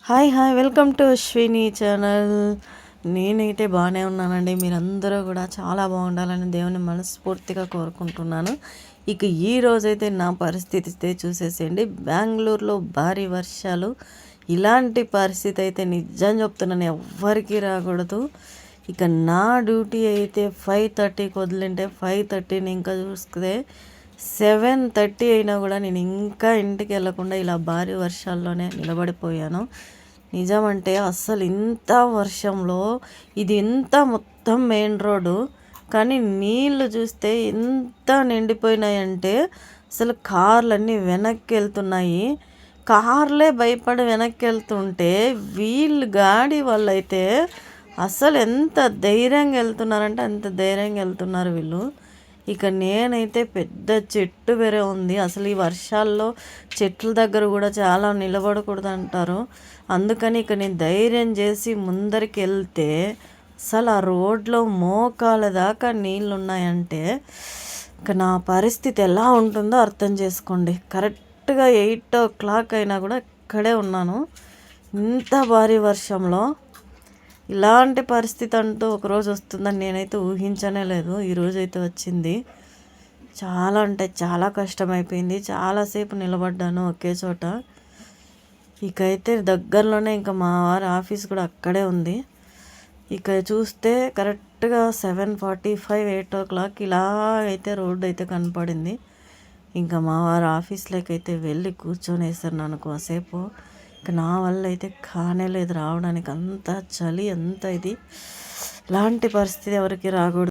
Hi hi welcome to Ashwini channel. నేనైతే బాగానే ఉన్నానండి. మీరందరూ కూడా చాలా బాగుండాలని దేవుని మనస్ఫూర్తిగా కోరుకుంటున్నాను. ఇక ఈ రోజైతే నా పరిస్థితి అయితే చూసేసేయండి. బెంగళూరులో భారీ వర్షాలు. ఇలాంటి పరిస్థితి అయితే నిజం చెప్తున్నాను, ఎవ్వరికీ రాకూడదు. ఇక నా డ్యూటీ అయితే 5:30కి వదిలింటే 5:30 ఇంకా చూస్తే 7:30 అయినా కూడా నేను ఇంకా ఇంటికి వెళ్ళకుండా ఇలా భారీ వర్షాల్లోనే నిలబడిపోయాను. నిజమంటే అస్సలు ఇంత వర్షంలో ఇది ఇంత మొత్తం మెయిన్ రోడ్డు, కానీ నీళ్ళు చూస్తే ఎంత నిండిపోయినాయంటే అసలు కార్లన్నీ వెనక్కి వెళ్తున్నాయి. కార్లే భయపడి వెనక్కి వెళ్తుంటే వీళ్ళు గాడి వాళ్ళైతే అసలు ఎంత ధైర్యంగా వెళ్తున్నారంటే అంత ధైర్యంగా వెళ్తున్నారు వీళ్ళు. ఇక నేనైతే పెద్ద చెట్టు వేరే ఉంది. అసలు ఈ వర్షాల్లో చెట్ల దగ్గర కూడా చాలా నిలబడకూడదు అంటారు. అందుకని ఇక నేను ధైర్యం చేసి ముందరికి వెళ్తే అసలు ఆ రోడ్లో మోకాల దాకా నీళ్ళు ఉన్నాయంటే ఇక నా పరిస్థితి ఎలా ఉంటుందో అర్థం చేసుకోండి. కరెక్ట్గా 8 o'clock అయినా కూడా ఇక్కడే ఉన్నాను. ఇంత భారీ వర్షంలో ఇలాంటి పరిస్థితి అంటూ ఒకరోజు వస్తుందని నేనైతే ఊహించనే లేదు. ఈరోజైతే వచ్చింది. చాలా అంటే చాలా కష్టమైపోయింది. చాలాసేపు నిలబడ్డాను ఒకే చోట. ఇకైతే దగ్గరలోనే ఇంకా మా వారి ఆఫీస్ కూడా అక్కడే ఉంది. ఇక చూస్తే కరెక్ట్గా 7:45 8 o'clock ఇలా అయితే రోడ్డు అయితే కనపడింది. ఇంకా మా వారి ఆఫీస్లోకి అయితే వెళ్ళి కూర్చొని వేస్తున్నాను కాసేపు. ఇక నా వల్ల అయితే కానే లేదు రావడానికి. అంత చలి, అంత ఇది. ఇలాంటి పరిస్థితి ఎవరికి రాకూడదు.